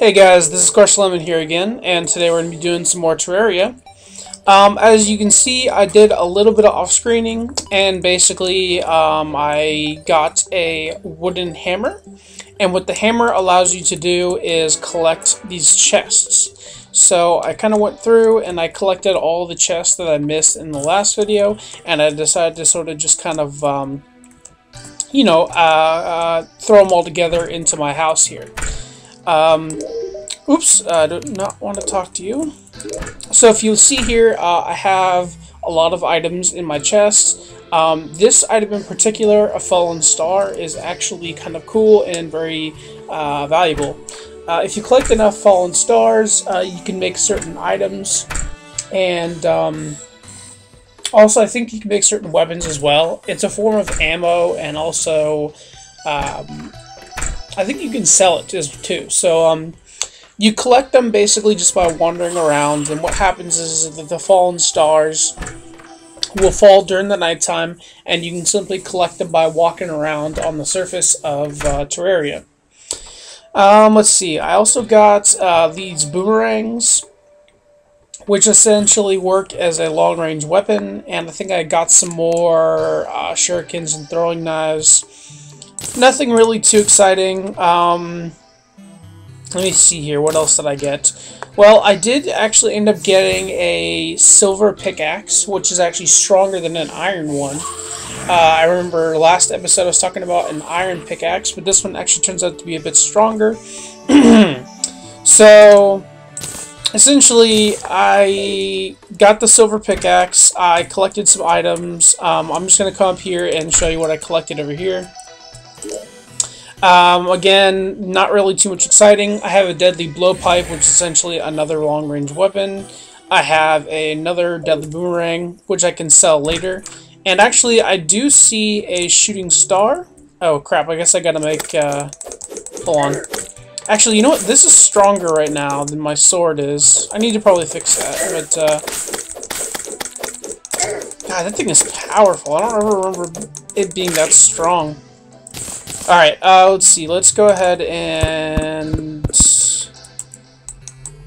Hey guys, this is Lemon here again, and today we're going to be doing some more Terraria. As you can see, I did a little bit of off-screening, and basically I got a wooden hammer, and what the hammer allows you to do is collect these chests. So I kind of went through and I collected all the chests that I missed in the last video, and I decided to sort of just kind of, throw them all together into my house here. Oops, I do not want to talk to you. So if you see here, I have a lot of items in my chest. This item in particular, a fallen star, is actually kind of cool and very valuable. If you collect enough fallen stars, you can make certain items, and also I think you can make certain weapons as well. It's a form of ammo, and also I think you can sell it too. So you collect them basically just by wandering around, and what happens is that the fallen stars will fall during the nighttime, and you can simply collect them by walking around on the surface of Terraria. Let's see, I also got these boomerangs, which essentially work as a long-range weapon, and I think I got some more shurikens and throwing knives. Nothing really too exciting. Let me see here, what else did I get? Well, I did actually end up getting a silver pickaxe, which is actually stronger than an iron one. I remember last episode I was talking about an iron pickaxe, but this one actually turns out to be a bit stronger. So, essentially, I got the silver pickaxe, I collected some items. I'm just going to come up here and show you what I collected over here. Again, not really too much exciting. I have a deadly blowpipe, which is essentially another long-range weapon. I have another deadly boomerang, which I can sell later. And actually, I do see a shooting star. Oh, crap, I guess I gotta make, hold on. Actually, you know what? This is stronger right now than my sword is. I need to probably fix that, but, God, that thing is powerful. I don't ever remember it being that strong. Alright, let's see. Let's go ahead and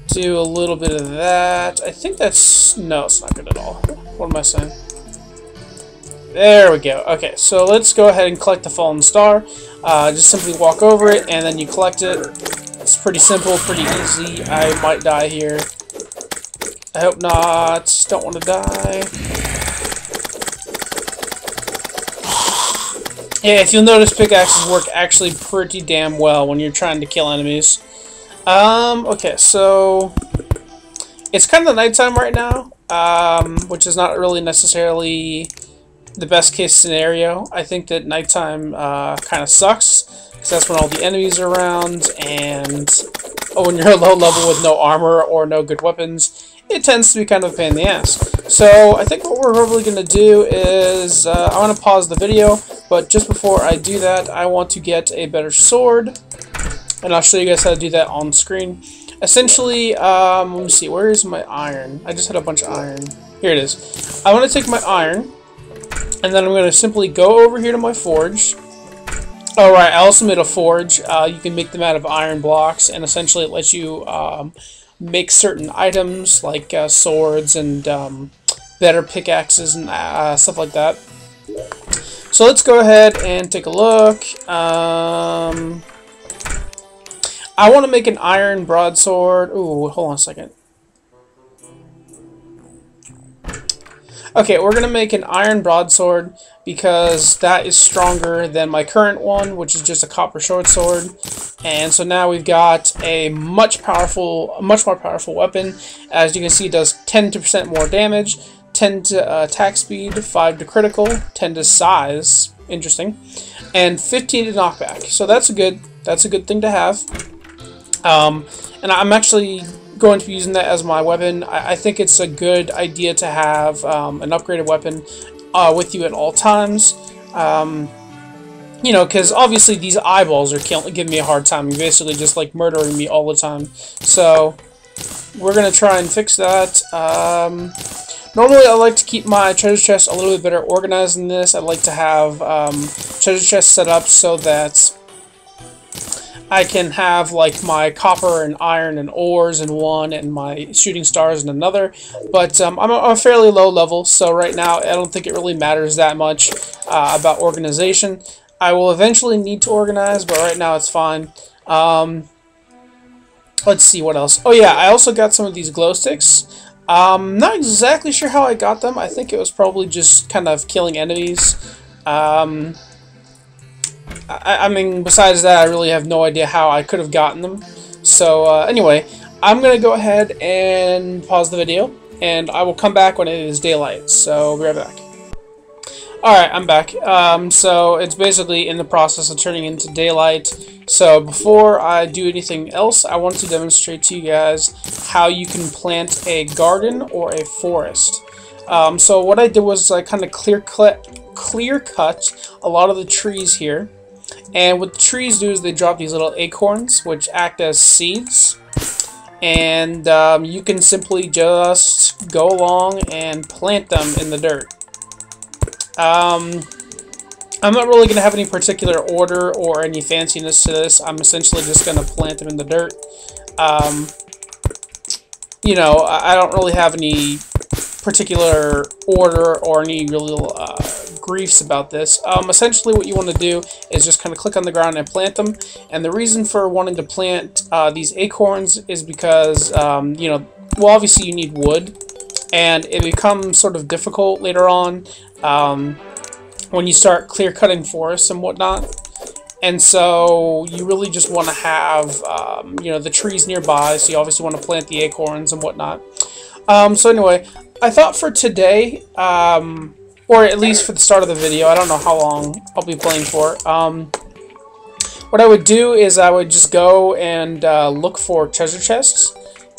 do a little bit of that. I think that's... No, it's not good at all. What am I saying? There we go. Okay, so let's go ahead and collect the fallen star. Just simply walk over it, and then you collect it. It's pretty simple, pretty easy. I might die here. I hope not. Don't want to die. Yeah, if you'll notice, pickaxes work actually pretty damn well when you're trying to kill enemies. Okay, so it's kind of nighttime right now, which is not really necessarily the best case scenario. I think that nighttime kind of sucks, because that's when all the enemies are around, and when you're low level with no armor or no good weapons, it tends to be kind of a pain in the ass. So I think what we're probably going to do is, I want to pause the video, but just before I do that, I want to get a better sword, and I'll show you guys how to do that on screen. Essentially, let me see, where is my iron? I just had a bunch of iron. Here it is. I want to take my iron, and then I'm going to simply go over here to my forge. Oh right, I also made a forge. You can make them out of iron blocks, and essentially it lets you make certain items like swords and better pickaxes and stuff like that. So let's go ahead and take a look. I want to make an iron broadsword. Ooh, hold on a second. Okay, we're going to make an iron broadsword because that is stronger than my current one, which is just a copper short sword. And so now we've got a much more powerful weapon. As you can see, it does 10% more damage, 10 to attack speed, 5 to critical, 10 to size, interesting, and 15 to knockback. So that's a good thing to have. And I'm actually going to be using that as my weapon. I think it's a good idea to have an upgraded weapon with you at all times. Because obviously these eyeballs are giving me a hard time. You're basically just like murdering me all the time. So we're going to try and fix that. Normally I like to keep my treasure chest a little bit better organized than this. I like to have treasure chests set up so that I can have like my copper and iron and ores in one and my shooting stars in another, but I'm a fairly low level, so right now I don't think it really matters that much about organization. I will eventually need to organize, but right now it's fine. Let's see what else. Oh yeah, I also got some of these glow sticks. Not exactly sure how I got them. I think it was probably just kind of killing enemies. I mean, besides that, I really have no idea how I could have gotten them. So, anyway, I'm going to go ahead and pause the video, and I will come back when it is daylight. So, I'll be right back. Alright, I'm back. So, it's basically in the process of turning into daylight. So, before I do anything else, I want to demonstrate to you guys how you can plant a garden or a forest. So, what I did was I kind of clear cut a lot of the trees here. And what the trees do is they drop these little acorns, which act as seeds. And you can simply just go along and plant them in the dirt. I'm not really going to have any particular order or any fanciness to this. I'm essentially just going to plant them in the dirt. You know, I don't really have any particular order or any real griefs about this. Essentially what you want to do is just kind of click on the ground and plant them, and the reason for wanting to plant these acorns is because you know, well, obviously you need wood, and it becomes sort of difficult later on when you start clear cutting forests and whatnot. And so you really just want to have you know, the trees nearby, so you obviously want to plant the acorns and whatnot. So anyway, I thought for today, or at least for the start of the video, I don't know how long I'll be playing for, what I would do is I would just go and look for treasure chests,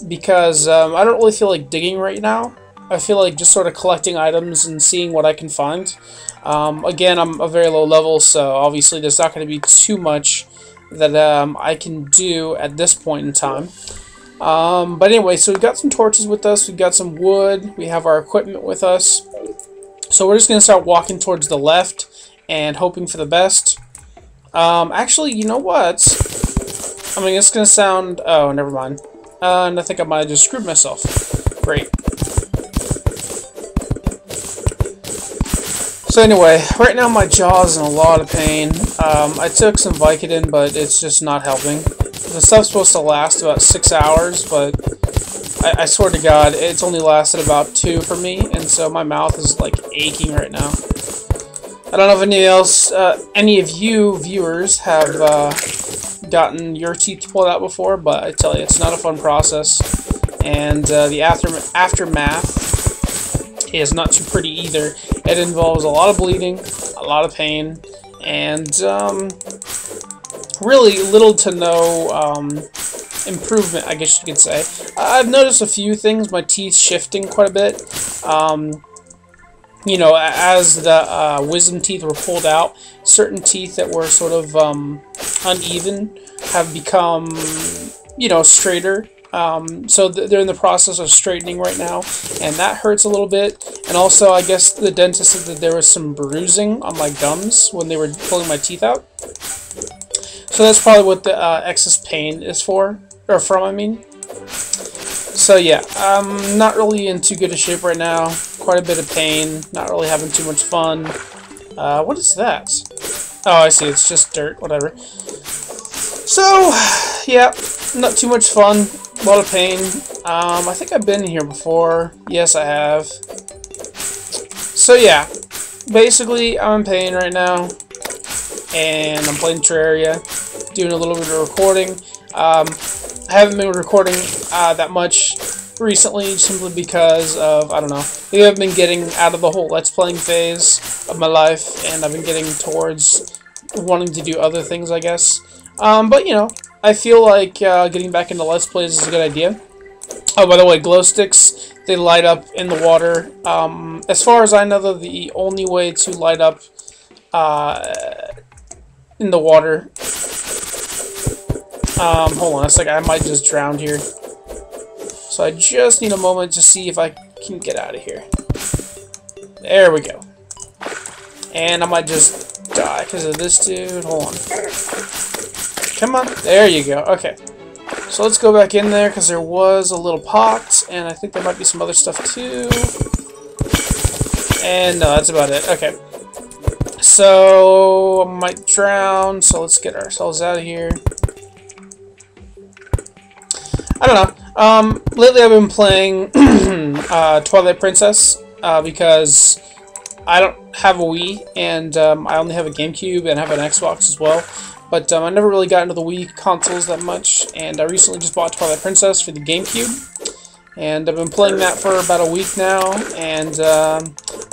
because I don't really feel like digging right now. I feel like just sort of collecting items and seeing what I can find. Again, I'm a very low level, so obviously there's not going to be too much that I can do at this point in time. But anyway, so we've got some torches with us, we've got some wood, we have our equipment with us. So we're just going to start walking towards the left and hoping for the best. Actually, you know what? I mean, it's going to sound... Oh, never mind. And I think I might have just screwed myself. Great. So anyway, right now my jaw's in a lot of pain. I took some Vicodin, but it's just not helping. The stuff's supposed to last about 6 hours, but I swear to God, it's only lasted about 2 for me, and so my mouth is like aching right now. I don't know if any of you viewers have gotten your teeth pulled out before, but I tell you, it's not a fun process, and the aftermath is not too pretty either. It involves a lot of bleeding, a lot of pain, and really little to no improvement, I guess you could say. I've noticed a few things, my teeth shifting quite a bit. You know, as the wisdom teeth were pulled out, certain teeth that were sort of uneven have become, you know, straighter. So they're in the process of straightening right now, and that hurts a little bit. And also, I guess the dentist said that there was some bruising on my gums when they were pulling my teeth out. So that's probably what the excess pain is for, or from, I mean. So yeah, I'm not really in too good a shape right now. Quite a bit of pain, not really having too much fun. What is that? Oh, I see, it's just dirt, whatever. So, yeah, not too much fun, a lot of pain. I think I've been here before. Yes, I have. So yeah, basically, I'm in pain right now, and I'm playing Terraria, doing a little bit of recording. I haven't been recording that much recently, simply because of, I don't know, maybe I've been getting out of the whole Let's Playing phase of my life, and I've been getting towards wanting to do other things, I guess. But, you know, I feel like getting back into Let's Plays is a good idea. Oh, by the way, glow sticks, they light up in the water. As far as I know, they're the only way to light up in the water. Hold on a second, I might just drown here. So I just need a moment to see if I can get out of here. There we go. And I might just die because of this dude. Hold on. Come on. There you go. Okay. So let's go back in there, because there was a little pot, and I think there might be some other stuff too. And no, that's about it. Okay. So, I might drown, so let's get ourselves out of here. I don't know. Lately I've been playing Twilight Princess, because I don't have a Wii, and I only have a GameCube, and I have an Xbox as well. But I never really got into the Wii consoles that much, and I recently just bought Twilight Princess for the GameCube. And I've been playing that for about a week now, and I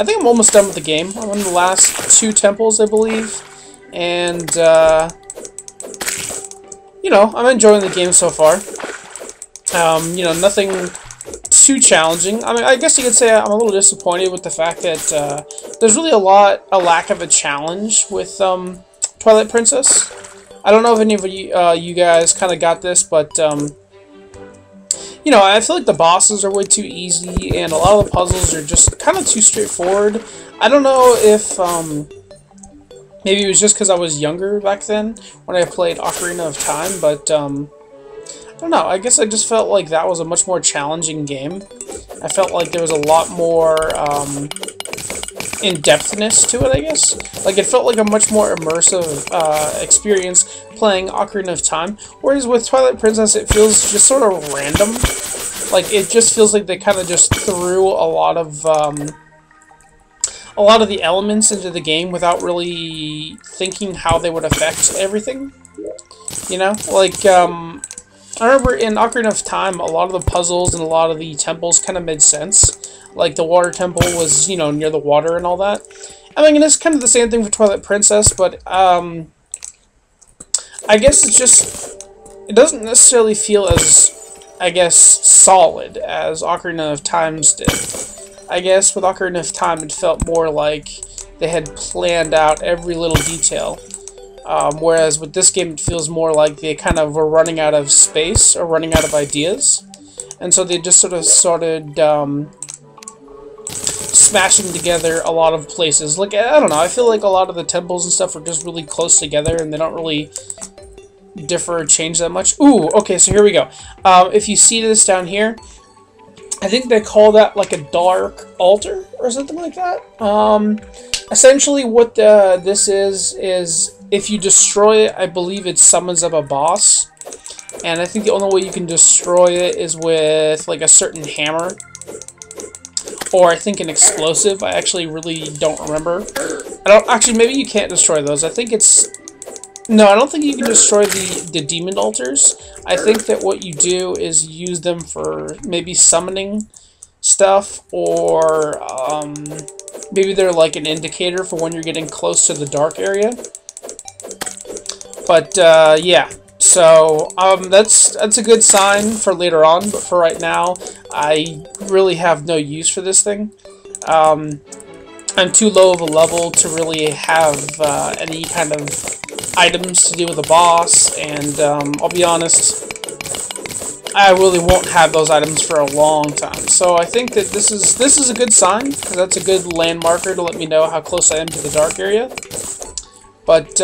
think I'm almost done with the game. I'm on the last 2 temples, I believe. And, you know, I'm enjoying the game so far. You know, nothing too challenging. I mean, I guess you could say I'm a little disappointed with the fact that there's really a lack of a challenge with Twilight Princess. I don't know if any of you guys kind of got this, but you know, I feel like the bosses are way too easy, and a lot of the puzzles are just kind of too straightforward. I don't know if maybe it was just because I was younger back then when I played Ocarina of Time, but I don't know. I guess I just felt like that was a much more challenging game. I felt like there was a lot more in-depthness to it, I guess. Like, it felt like a much more immersive experience playing Ocarina of Time, whereas with Twilight Princess it feels just sort of random. Like, it just feels like they kind of just threw a lot of the elements into the game without really thinking how they would affect everything. You know? Like, I remember in Ocarina of Time, a lot of the puzzles and a lot of the temples kind of made sense. Like, the water temple was, you know, near the water and all that. I mean, it's kind of the same thing for Twilight Princess, but, I guess it's just, it doesn't necessarily feel as, I guess, solid as Ocarina of Time's did. I guess with Ocarina of Time, it felt more like they had planned out every little detail. Whereas with this game, it feels more like they kind of were running out of space or running out of ideas. And so they just sort of started smashing together a lot of places. Like, I don't know, I feel like a lot of the temples and stuff are just really close together, and they don't really differ or change that much. Ooh, okay, so here we go. If you see this down here, I think they call that like a dark altar or something like that. Essentially what this is if you destroy it, I believe it summons up a boss. And I think the only way you can destroy it is with like a certain hammer. Or I think an explosive. I actually really don't remember. Actually, maybe you can't destroy those. I think it's... No, I don't think you can destroy the demon altars. I think that what you do is use them for maybe summoning stuff, or maybe they're like an indicator for when you're getting close to the dark area. But yeah, so that's a good sign for later on. But for right now, I really have no use for this thing. I'm too low of a level to really have any kind of items to do with the boss, and I'll be honest, I really won't have those items for a long time. So I think that this is a good sign, because that's a good landmarker to let me know how close I am to the dark area. But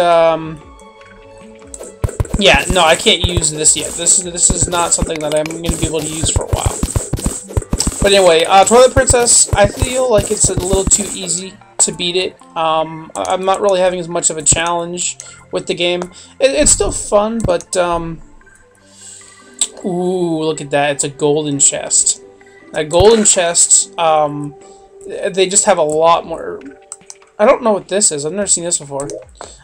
yeah, no, I can't use this yet. This is not something that I'm going to be able to use for a while. But anyway, Twilight Princess, I feel like it's a little too easy to beat it. I'm not really having as much of a challenge with the game. It's still fun, but ooh, look at that! It's a golden chest. A golden chest. They just have a lot more. I don't know what this is. I've never seen this before.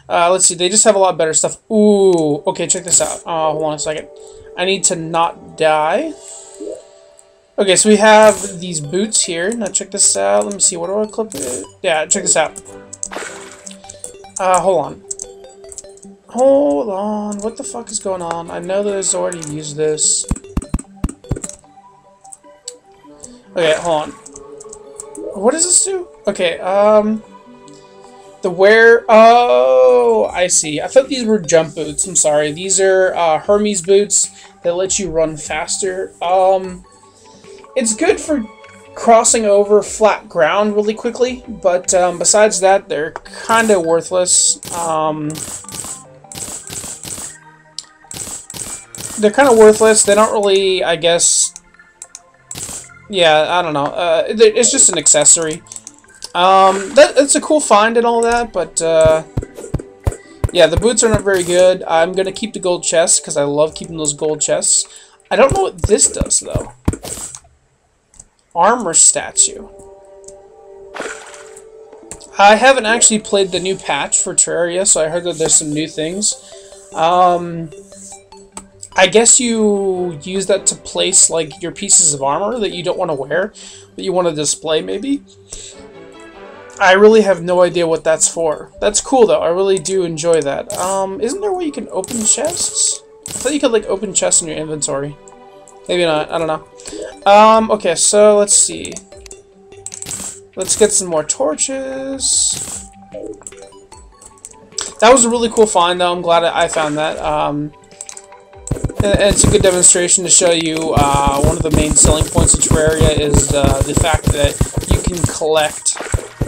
Let's see. They just have a lot better stuff. Ooh. Okay, check this out. Hold on a second. I need to not die. Okay, so we have these boots here. Now check this out. Let me see. What do I clip it? Yeah, check this out. Hold on. Hold on. What the fuck is going on? I know that I've already used this. Okay, hold on. What does this do? Okay, the wear... Oh, I see. I thought these were jump boots. I'm sorry. These are Hermes boots that let you run faster. It's good for crossing over flat ground really quickly, but besides that, they're kind of worthless. they're kind of worthless. They don't really, I guess. Yeah, I don't know. It's just an accessory. It's a cool find and all that, but yeah, the boots are not very good. I'm gonna keep the gold chests because I love keeping those gold chests. I don't know what this does though. Armor statue. I haven't actually played the new patch for Terraria, so I heard that there's some new things. I guess you use that to place like your pieces of armor that you don't want to wear, that you want to display maybe. I really have no idea what that's for. That's cool though. I really do enjoy that. Isn't there a way you can open chests? I thought you could like open chests in your inventory. Maybe not. I don't know. Okay, so let's see. Let's get some more torches. That was a really cool find, though. I'm glad I found that. And it's a good demonstration to show you one of the main selling points of Terraria is the fact that you can collect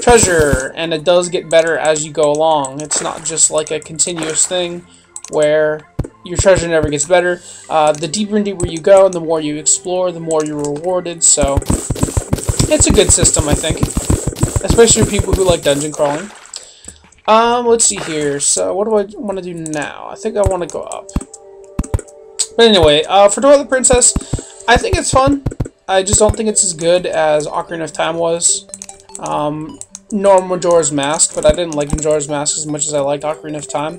treasure, and it does get better as you go along. It's not just like a continuous thing where your treasure never gets better. The deeper and deeper you go, and the more you explore, the more you're rewarded. So it's a good system, I think, especially for people who like dungeon crawling. Let's see here. So what do I want to do now? I think I want to go up. But anyway, for Twilight Princess, I think it's fun. I just don't think it's as good as Ocarina of Time was. Nor Majora's Mask, but I didn't like Majora's Mask as much as I liked Ocarina of Time.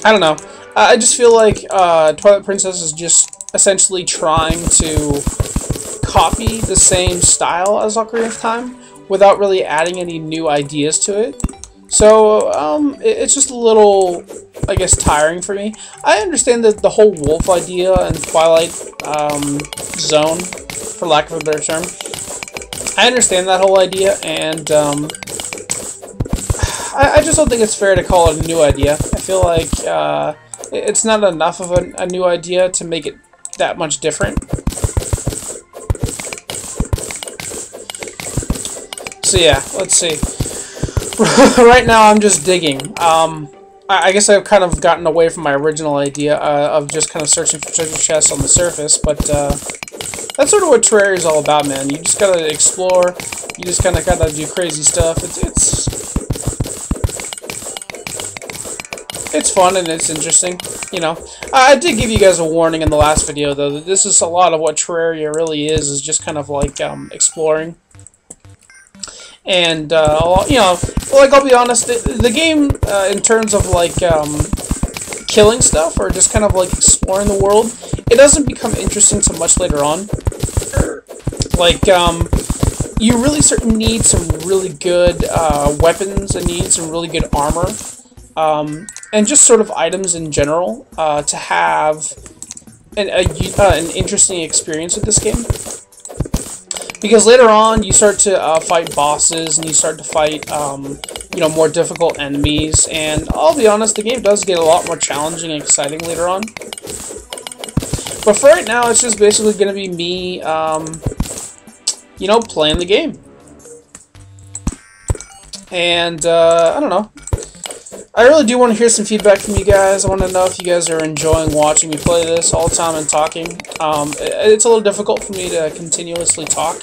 I don't know. I just feel like Twilight Princess is just essentially trying to copy the same style as Ocarina of Time without really adding any new ideas to it. So, it's just a little, I guess, tiring for me. I understand that the whole wolf idea and Twilight Zone, for lack of a better term, I understand that whole idea, and I just don't think it's fair to call it a new idea. I feel like it's not enough of a new idea to make it that much different. So yeah, let's see. Right now I'm just digging. I guess I've kind of gotten away from my original idea of just kind of searching for treasure chests on the surface, but that's sort of what Terraria is all about, man. You just gotta explore, you just kind of gotta do crazy stuff. It's fun and it's interesting, you know. I did give you guys a warning in the last video, though, that this is a lot of what Terraria really is just kind of like exploring. And, you know, like, I'll be honest, the game, in terms of, like, killing stuff, or just kind of, like, exploring the world, it doesn't become interesting so much later on. Like, you really need some really good, weapons, and need some really good armor, and just sort of items in general, to have an interesting experience with this game. Because later on, you start to fight bosses, and you start to fight, you know, more difficult enemies. And I'll be honest, the game does get a lot more challenging and exciting later on. But for right now, it's just basically going to be me, you know, playing the game. And, I don't know. I really do want to hear some feedback from you guys. I want to know if you guys are enjoying watching me play this all the time and talking. It's a little difficult for me to continuously talk,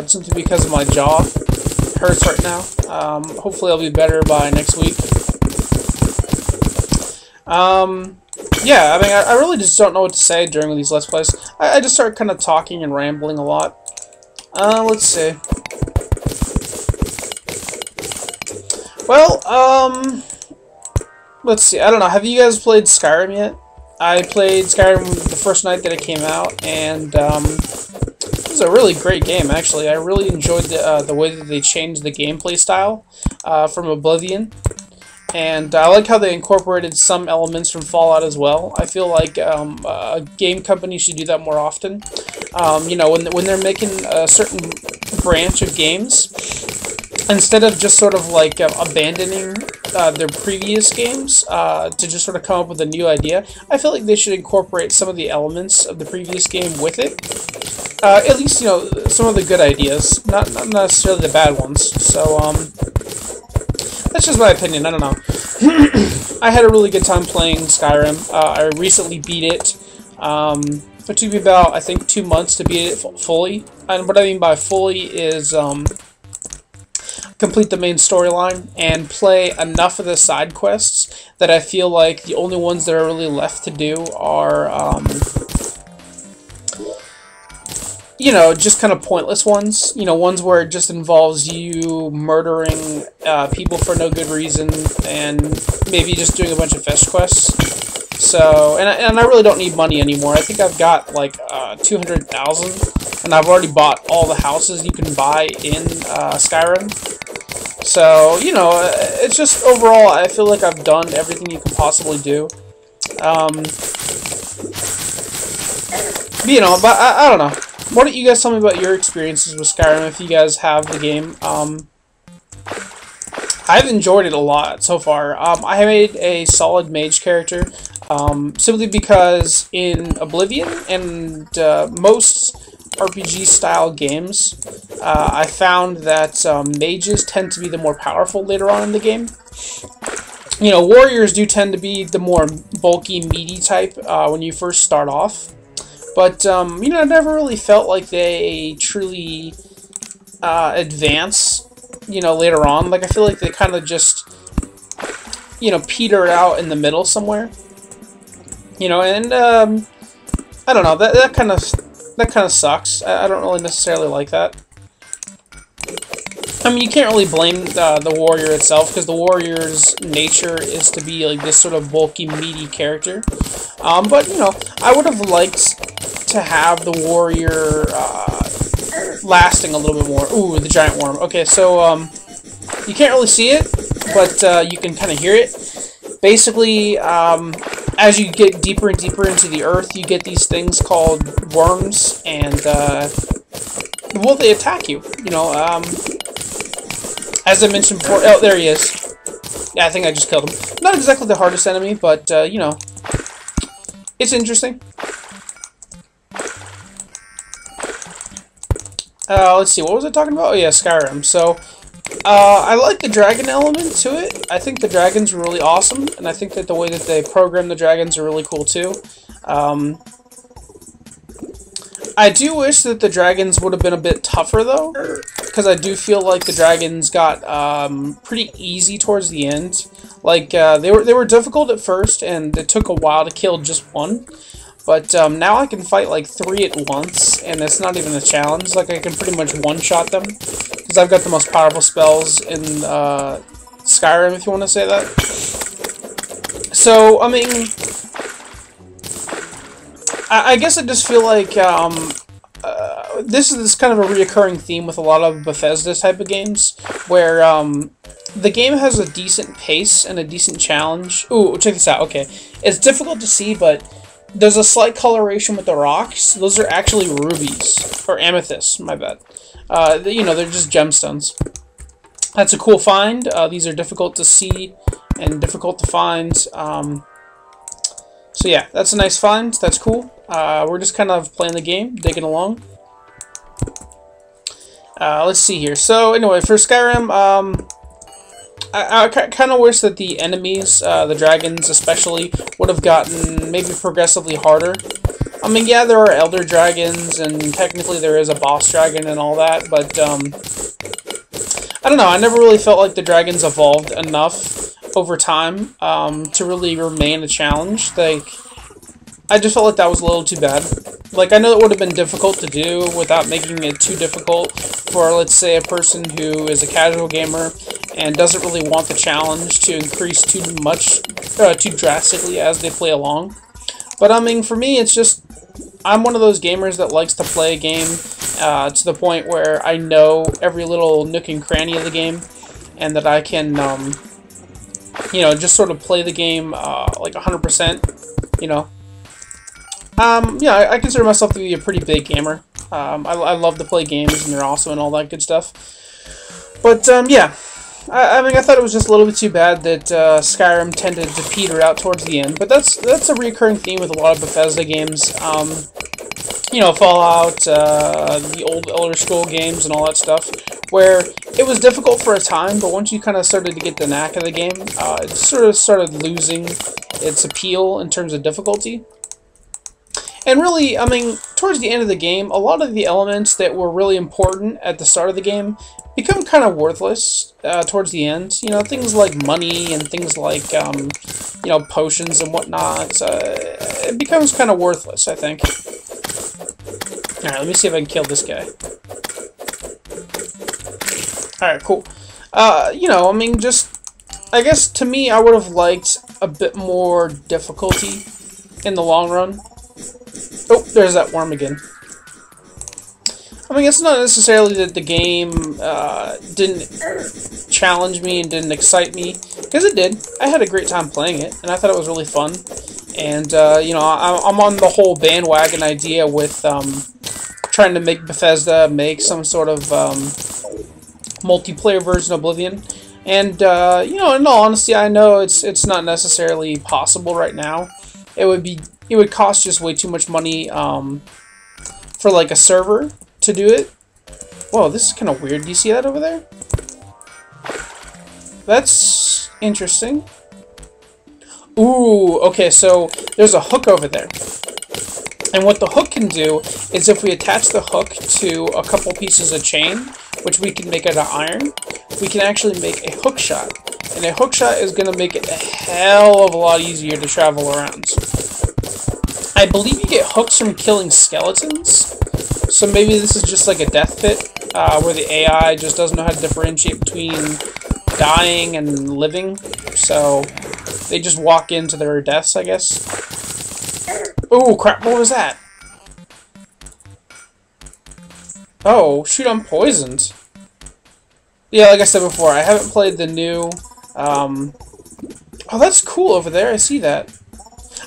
simply because of my jaw. It hurts right now. Hopefully I'll be better by next week. Yeah, I mean, I really just don't know what to say during these Let's Plays. I just start kind of talking and rambling a lot. Let's see. Well, let's see. I don't know. Have you guys played Skyrim yet? I played Skyrim the first night that it came out, and it was a really great game, actually. I really enjoyed the way that they changed the gameplay style from Oblivion. And I like how they incorporated some elements from Fallout as well. I feel like a game company should do that more often. You know, when they're making a certain branch of games, instead of just sort of like abandoning their previous games to just sort of come up with a new idea, I feel like they should incorporate some of the elements of the previous game with it. At least, you know, some of the good ideas, not necessarily the bad ones. So, that's just my opinion. I don't know. I had a really good time playing Skyrim. I recently beat it. It took me about, I think, 2 months to beat it fully. And what I mean by fully is complete the main storyline and play enough of the side quests that I feel like the only ones that are really left to do are, you know, just kind of pointless ones. You know, ones where it just involves you murdering people for no good reason and maybe just doing a bunch of fetch quests. So, and I really don't need money anymore. I think I've got like 200,000, and I've already bought all the houses you can buy in Skyrim. So, you know, it's just overall, I feel like I've done everything you can possibly do. You know, but I don't know. Why don't you guys tell me about your experiences with Skyrim if you guys have the game? I've enjoyed it a lot so far. I made a solid mage character simply because in Oblivion and most RPG-style games, I found that mages tend to be the more powerful later on in the game. You know, warriors do tend to be the more bulky, meaty type when you first start off. But, you know, I never really felt like they truly advance, you know, later on. Like, I feel like they kind of just, you know, peter out in the middle somewhere. You know, and, I don't know, that kind of sucks. I don't really necessarily like that. I mean, you can't really blame the warrior itself, because the warrior's nature is to be, like, this sort of bulky, meaty character. But, you know, I would have liked to have the warrior lasting a little bit more. Ooh, the giant worm. Okay, so you can't really see it, but you can kind of hear it. Basically, as you get deeper and deeper into the earth, you get these things called worms, and well, they attack you. You know, as I mentioned before. Oh, there he is. Yeah, I think I just killed him. Not exactly the hardest enemy, but you know, it's interesting. Let's see, what was I talking about? Oh yeah, Skyrim. So, I like the dragon element to it. I think the dragons are really awesome, and I think that the way that they program the dragons are really cool too. I do wish that the dragons would have been a bit tougher though, because I do feel like the dragons got pretty easy towards the end. Like they were difficult at first, and it took a while to kill just one. But now I can fight like 3 at once, and it's not even a challenge. Like, I can pretty much one-shot them, because I've got the most powerful spells in Skyrim, if you want to say that. So, I mean, I guess I just feel like this is kind of a reoccurring theme with a lot of Bethesda type of games, where the game has a decent pace and a decent challenge. Ooh, check this out. Okay, it's difficult to see, but there's a slight coloration with the rocks. Those are actually rubies. Or amethysts, my bad. You know, they're just gemstones. That's a cool find. These are difficult to see and difficult to find. So yeah, that's a nice find. That's cool. We're just kind of playing the game, digging along. Let's see here. So anyway, for Skyrim, I kind of wish that the enemies, the dragons especially, would have gotten maybe progressively harder. I mean, yeah, there are elder dragons, and technically there is a boss dragon and all that, but, I don't know, I never really felt like the dragons evolved enough over time, to really remain a challenge. Like, I just felt like that was a little too bad. Like, I know it would have been difficult to do without making it too difficult for, let's say, a person who is a casual gamer and doesn't really want the challenge to increase too drastically as they play along. But, I mean, for me, it's just, I'm one of those gamers that likes to play a game to the point where I know every little nook and cranny of the game, and that I can, you know, just sort of play the game like 100%, you know. Yeah, I consider myself to be a pretty big gamer. I love to play games, and they're awesome and all that good stuff. But, yeah. I mean, I thought it was just a little bit too bad that Skyrim tended to peter out towards the end. But that's a recurring theme with a lot of Bethesda games. you know, Fallout, the old Elder Scroll games and all that stuff, where it was difficult for a time, but once you kind of started to get the knack of the game, it sort of started losing its appeal in terms of difficulty. And really, I mean, towards the end of the game, a lot of the elements that were really important at the start of the game become kind of worthless towards the end. You know, things like money and things like, you know, potions and whatnot. It becomes kind of worthless, I think. Alright, let me see if I can kill this guy. Alright, cool. You know, I mean, just, I guess to me, I would have liked a bit more difficulty in the long run. Oh, there's that worm again. I mean, it's not necessarily that the game didn't challenge me and didn't excite me, because it did. I had a great time playing it, and I thought it was really fun. And, you know, I'm on the whole bandwagon idea with trying to make Bethesda make some sort of multiplayer version of Oblivion. And, you know, in all honesty, I know it's not necessarily possible right now. It would cost just way too much money for like a server to do it. Whoa, this is kind of weird. Do you see that over there? That's interesting. Ooh, okay, so there's a hook over there. And what the hook can do is if we attach the hook to a couple pieces of chain, which we can make out of iron, we can actually make a hook shot. And a hook shot is going to make it a hell of a lot easier to travel around. I believe you get hooks from killing skeletons, so maybe this is just like a death pit, where the AI just doesn't know how to differentiate between dying and living, so they just walk into their deaths, I guess. Oh crap, what was that? Oh, shoot, I'm poisoned. Yeah, like I said before, I haven't played the new, oh, that's cool over there, I see that.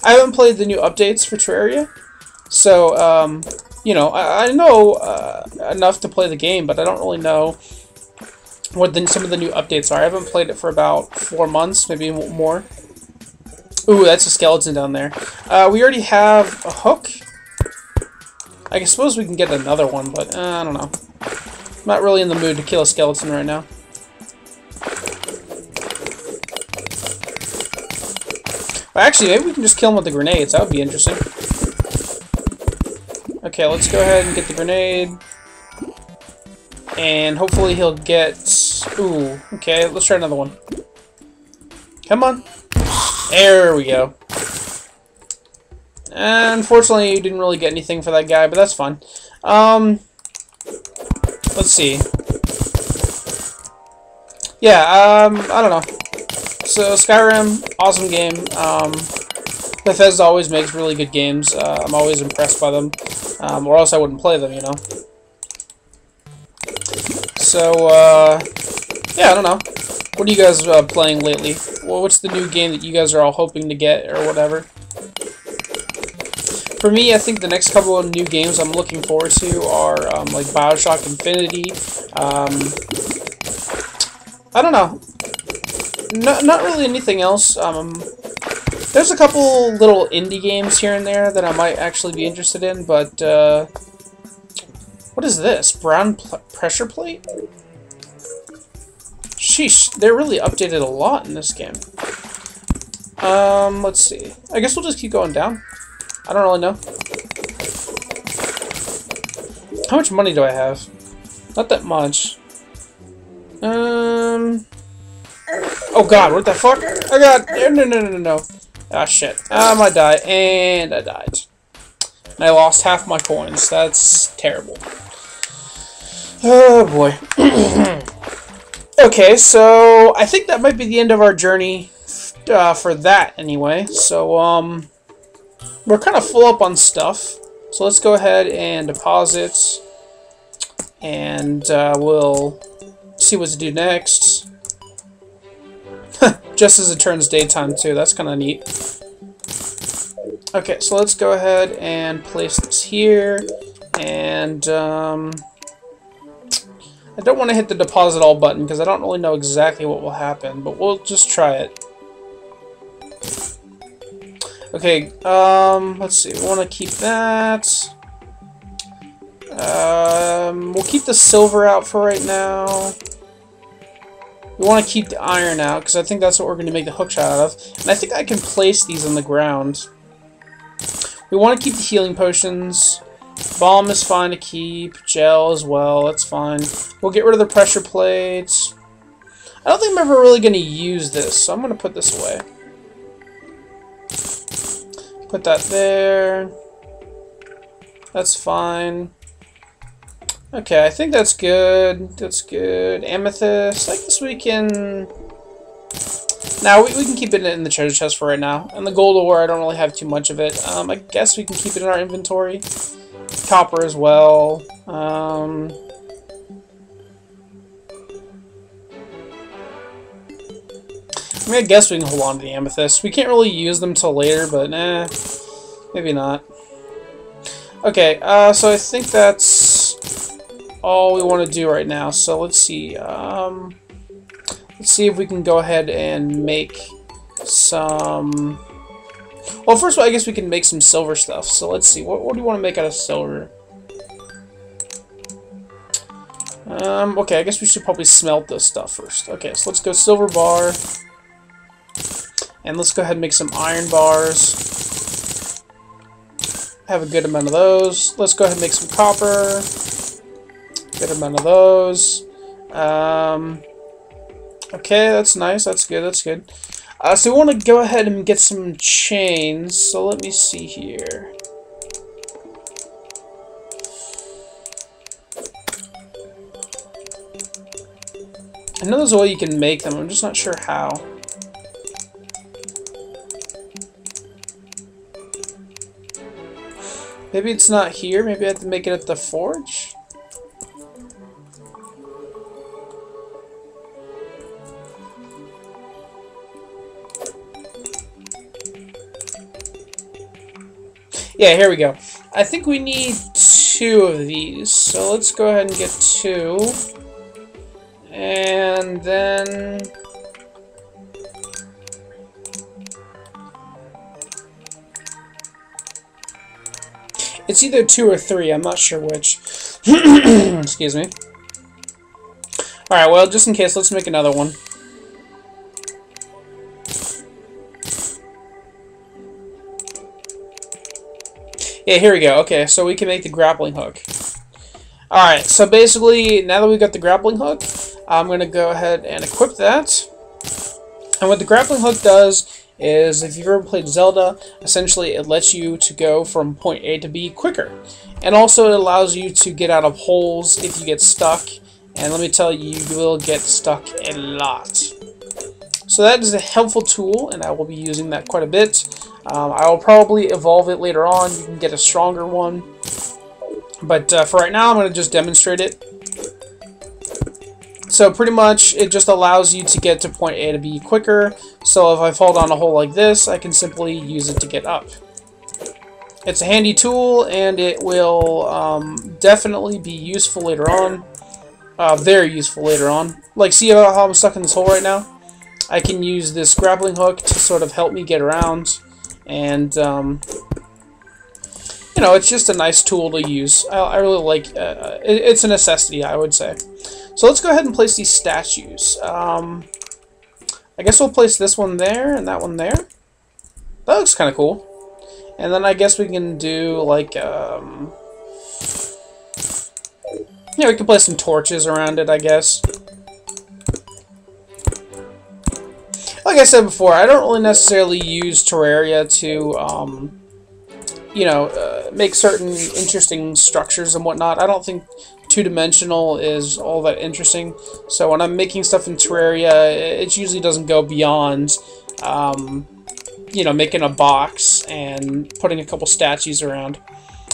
I haven't played the new updates for Terraria, so, you know, I know enough to play the game, but I don't really know what some of the new updates are. I haven't played it for about 4 months, maybe more. Ooh, that's a skeleton down there. We already have a hook. I suppose we can get another one, but I don't know. I'm not really in the mood to kill a skeleton right now. Actually, maybe we can just kill him with the grenades. That would be interesting. Okay, let's go ahead and get the grenade. And hopefully he'll get... Ooh, okay, let's try another one. Come on. There we go. Unfortunately, you didn't really get anything for that guy, but that's fine. Let's see. Yeah, I don't know. So, Skyrim, awesome game. Bethesda always makes really good games. I'm always impressed by them. Or else I wouldn't play them, you know. So, yeah, I don't know. What are you guys playing lately? Well, what's the new game that you guys are all hoping to get, or whatever? For me, I think the next couple of new games I'm looking forward to are, like, Bioshock Infinity. I don't know. Not really anything else. There's a couple little indie games here and there that I might actually be interested in, but, what is this? Brown pressure plate? Sheesh, they really updated a lot in this game. Let's see. I guess we'll just keep going down. I don't really know. How much money do I have? Not that much. Oh god, what the fuck? Oh god, no. Ah, shit. I might die, and I died. And I lost half my coins. That's terrible. Oh boy. Okay, so I think that might be the end of our journey for that anyway. So, we're kind of full up on stuff. So let's go ahead and deposit. And we'll see what to do next. Just as it turns daytime too, that's kind of neat. Okay, so let's go ahead and place this here. And, I don't want to hit the deposit all button because I don't really know exactly what will happen, but we'll just try it. Okay, let's see, we want to keep that. We'll keep the silver out for right now. We want to keep the iron out, because I think that's what we're going to make the hook shot out of. And I think I can place these on the ground. We want to keep the healing potions. Bomb is fine to keep. Gel as well, that's fine. We'll get rid of the pressure plates. I don't think I'm ever really going to use this, so I'm going to put this away. Put that there. That's fine. Okay, I think that's good. That's good. Amethyst. I guess we can... Now, we can keep it in the treasure chest for right now. And the gold ore, I don't really have too much of it. I guess we can keep it in our inventory. Copper as well. I mean, I guess we can hold on to the amethyst. We can't really use them till later, but maybe not. Okay, so I think that's all we want to do right now. So let's see. Let's see if we can go ahead and make some... Well, first of all, I guess we can make some silver stuff. So let's see. What do you want to make out of silver? Okay, I guess we should probably smelt this stuff first. Okay, so let's go silver bar. And let's go ahead and make some iron bars. Have a good amount of those. Let's go ahead and make some copper. Good amount of those. Okay, that's nice. That's good. That's good. So we want to go ahead and get some chains. So let me see here. I know there's a way you can make them. I'm just not sure how. Maybe it's not here. Maybe I have to make it at the forge. Yeah, here we go. I think we need 2 of these, so let's go ahead and get 2. And then... It's either 2 or 3, I'm not sure which. Excuse me. Alright, well, just in case, let's make another one. Yeah, here we go. Okay, so we can make the grappling hook. Alright, so basically, now that we've got the grappling hook, I'm going to go ahead and equip that. And what the grappling hook does is, if you've ever played Zelda, essentially it lets you to go from point A to B quicker. And also it allows you to get out of holes if you get stuck. And let me tell you, you will get stuck a lot. So that is a helpful tool, and I will be using that quite a bit. I will probably evolve it later on. You can get a stronger one. But for right now, I'm going to just demonstrate it. So pretty much, it just allows you to get to point A to B quicker. So if I fall down a hole like this, I can simply use it to get up. It's a handy tool, and it will definitely be useful later on. Very useful later on. Like, see how I'm stuck in this hole right now? I can use this grappling hook to sort of help me get around. And, you know, it's just a nice tool to use. I really like it's a necessity, I would say. So let's go ahead and place these statues. I guess we'll place this one there and that one there. That looks kind of cool. And then I guess we can do, like, yeah, we can place some torches around it, I guess. Like I said before, I don't really necessarily use Terraria to, you know, make certain interesting structures and whatnot. I don't think two-dimensional is all that interesting. So when I'm making stuff in Terraria, it usually doesn't go beyond, you know, making a box and putting a couple statues around.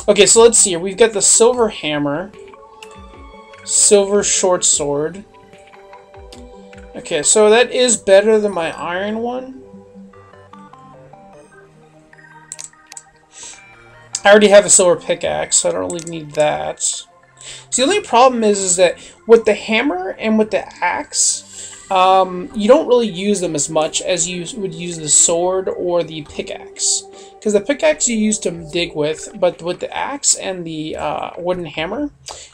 Okay, so let's see here. We've got the silver hammer, silver short sword. Okay, so that is better than my iron one. I already have a silver pickaxe, so I don't really need that. So the only problem is that with the hammer and with the axe, you don't really use them as much as you would use the sword or the pickaxe. because the pickaxe you use to dig with, but with the axe and the wooden hammer,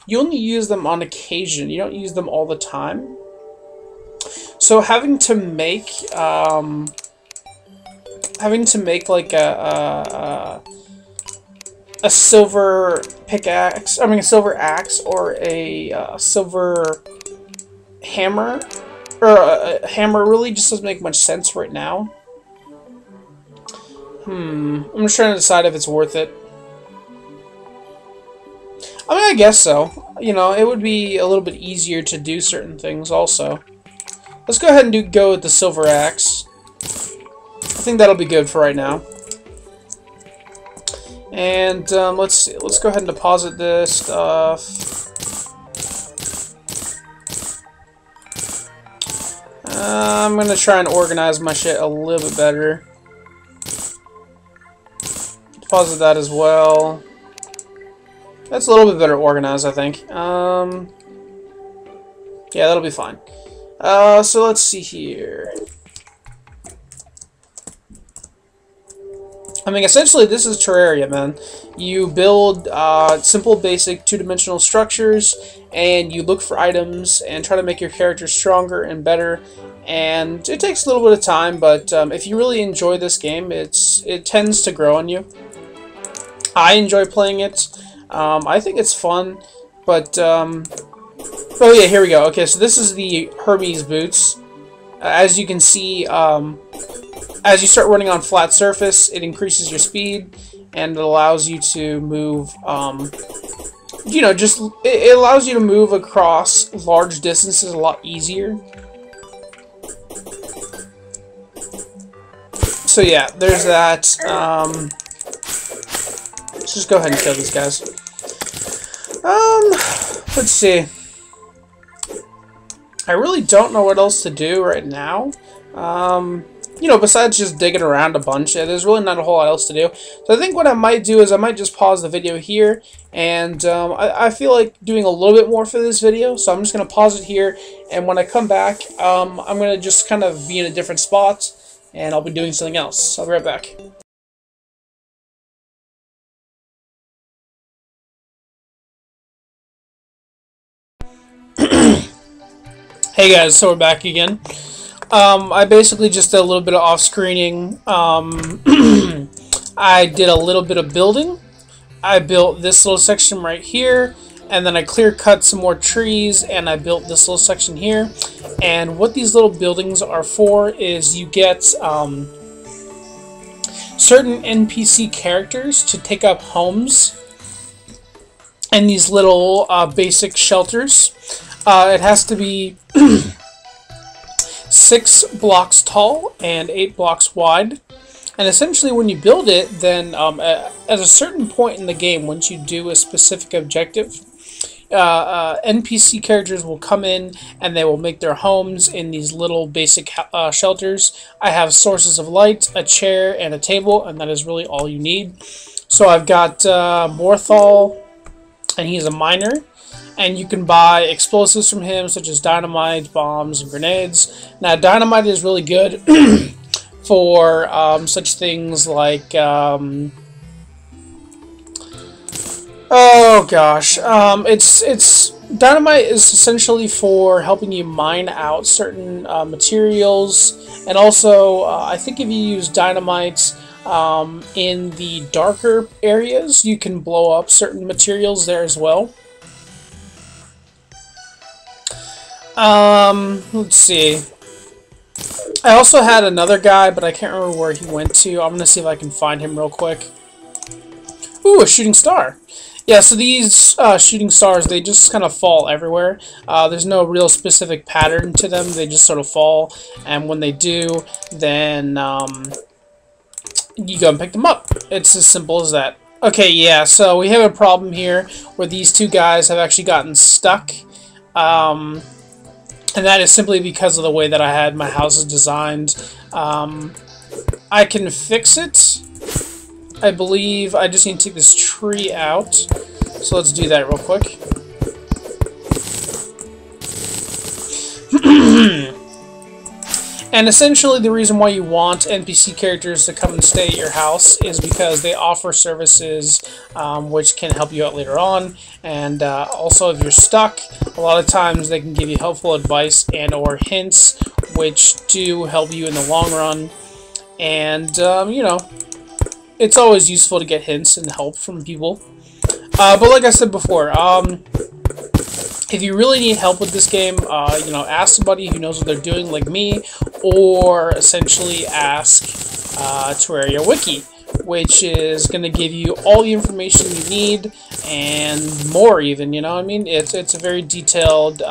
you only use them on occasion. You don't use them all the time. So having to make like a silver pickaxe, I mean a silver axe, or a silver hammer, or a hammer, really just doesn't make much sense right now. I'm just trying to decide if it's worth it. I mean, I guess so. You know, it would be a little bit easier to do certain things also. Let's go ahead and go with the silver axe. I think that'll be good for right now. And let's see. Let's go ahead and deposit this stuff. I'm gonna try and organize my shit a little bit better. Deposit that as well. That's a little bit better organized, I think. Yeah, that'll be fine. So let's see here. I mean, essentially, this is Terraria, man. You build simple, basic, two-dimensional structures, and you look for items and try to make your character stronger and better. And it takes a little bit of time, but if you really enjoy this game, it tends to grow on you. I enjoy playing it. I think it's fun, but oh yeah, here we go. Okay, so this is the Hermes boots. As you can see, as you start running on flat surface, it increases your speed, and it allows you to move, you know, it allows you to move across large distances a lot easier. So yeah, there's that. Let's just go ahead and kill these guys. Let's see. I really don't know what else to do right now. You know, besides just digging around a bunch, there's really not a whole lot else to do. So I think what I might do is I might just pause the video here, and I feel like doing a little bit more for this video, so I'm just going to pause it here, and when I come back, I'm going to just kind of be in a different spot, and I'll be doing something else. I'll be right back. Hey guys, so we're back again. I basically just did a little bit of off-screening. I did a little bit of building. I built this little section right here, and then I clear-cut some more trees, and I built this little section here. And what these little buildings are for is you get certain NPC characters to take up homes in these little basic shelters. It has to be 6 blocks tall and 8 blocks wide. And essentially when you build it, then at a certain point in the game, once you do a specific objective, NPC characters will come in and they will make their homes in these little basic shelters. I have sources of light, a chair, and a table, and that is really all you need. So I've got Morthal, and he's a miner. And you can buy explosives from him, such as dynamite, bombs, and grenades. Now, dynamite is really good for such things like, oh gosh, dynamite is essentially for helping you mine out certain materials, and also I think if you use dynamite in the darker areas, you can blow up certain materials there as well. Let's see. I also had another guy, but I can't remember where he went to. I'm gonna see if I can find him real quick. Ooh, a shooting star. Yeah, so these shooting stars, they just kind of fall everywhere. There's no real specific pattern to them. They just sort of fall, and when they do, then you go and pick them up. It's as simple as that. Okay, yeah, so we have a problem here where these two guys have actually gotten stuck. And that is simply because of the way that I had my houses designed. I can fix it. I believe I just need to take this tree out. So let's do that real quick. And essentially the reason why you want NPC characters to come and stay at your house is because they offer services which can help you out later on. And also if you're stuck, a lot of times they can give you helpful advice and or hints which do help you in the long run. And, you know, it's always useful to get hints and help from people. But like I said before, if you really need help with this game, you know, ask somebody who knows what they're doing, like me, or essentially ask Terraria Wiki, which is going to give you all the information you need and more, even. You know what I mean? It's a very detailed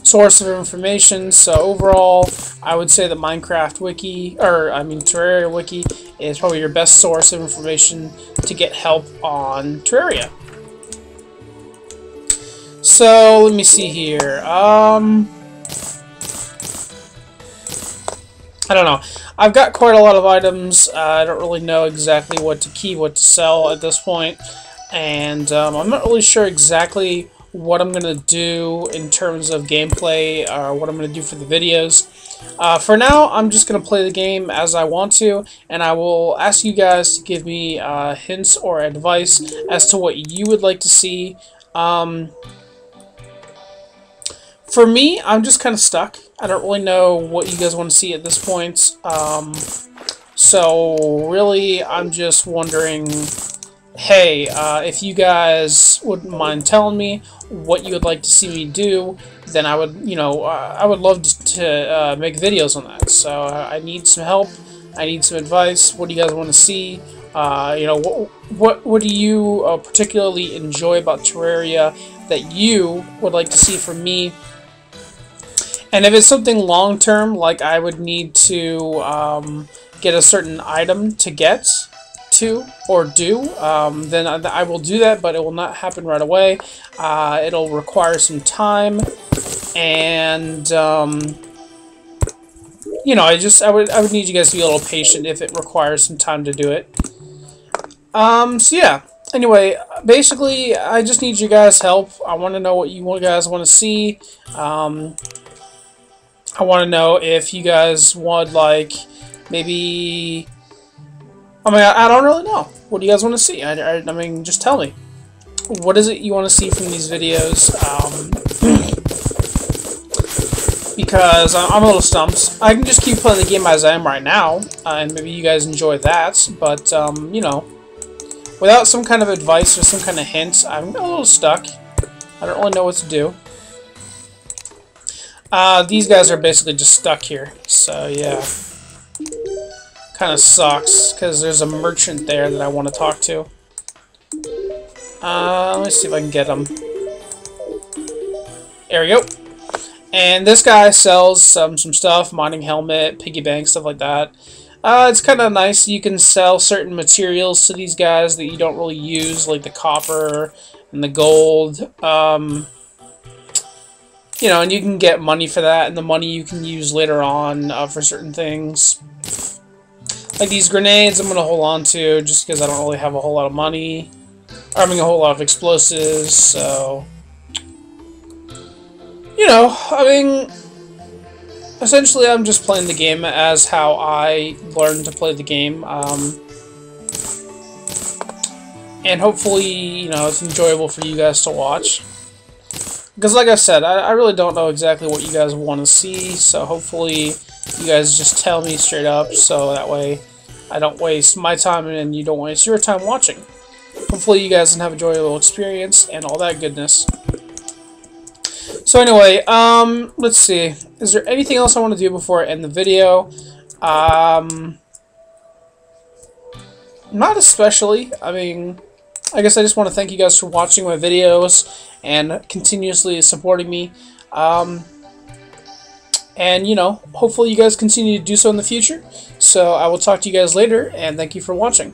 source of information. So overall, I would say the Minecraft Wiki, or I mean Terraria Wiki, is probably your best source of information to get help on Terraria. So, let me see here. I don't know. I've got quite a lot of items. I don't really know exactly what to keep, what to sell at this point. And I'm not really sure exactly what I'm going to do in terms of gameplay or what I'm going to do for the videos. For now, I'm just going to play the game as I want to, and I will ask you guys to give me hints or advice as to what you would like to see. For me, I'm just kind of stuck. I don't really know what you guys want to see at this point. So, really, I'm just wondering, hey, if you guys wouldn't mind telling me what you would like to see me do, then I would, you know, I would love to make videos on that. So, I need some help. I need some advice. What do you guys want to see? You know, what do you particularly enjoy about Terraria that you would like to see from me? And if it's something long-term, like I would need to get a certain item to get to or do, then I will do that, but it will not happen right away. It'll require some time, and you know, I would need you guys to be a little patient if it requires some time to do it. So yeah. Anyway, basically, I just need you guys' help. I want to know what you guys want to see. I want to know if you guys would, like, maybe... I mean, I don't really know. What do you guys want to see? I mean, just tell me. What is it you want to see from these videos? Because I'm a little stumped. I can just keep playing the game as I am right now, and maybe you guys enjoy that, but, you know, without some kind of advice or some kind of hints, I'm a little stuck. I don't really know what to do. These guys are basically just stuck here, so yeah. Kind of sucks, because there's a merchant there that I want to talk to. Let me see if I can get him. There we go. And this guy sells some stuff, mining helmet, piggy bank, stuff like that. It's kind of nice. You can sell certain materials to these guys that you don't really use, like the copper and the gold. You know, and you can get money for that, and the money you can use later on for certain things. Like these grenades I'm going to hold on to just because I don't really have a whole lot of money. Or I mean a whole lot of explosives, so... You know, I mean... Essentially I'm just playing the game as how I learned to play the game. And hopefully, you know, it's enjoyable for you guys to watch. Because like I said, I really don't know exactly what you guys want to see, so hopefully you guys just tell me straight up, so that way I don't waste my time and you don't waste your time watching. Hopefully you guys can have a enjoyable experience and all that goodness. So anyway, let's see. Is there anything else I want to do before I end the video? Not especially. I mean, I guess I just want to thank you guys for watching my videos and continuously supporting me. And, you know, hopefully you guys continue to do so in the future. So I will talk to you guys later, and thank you for watching.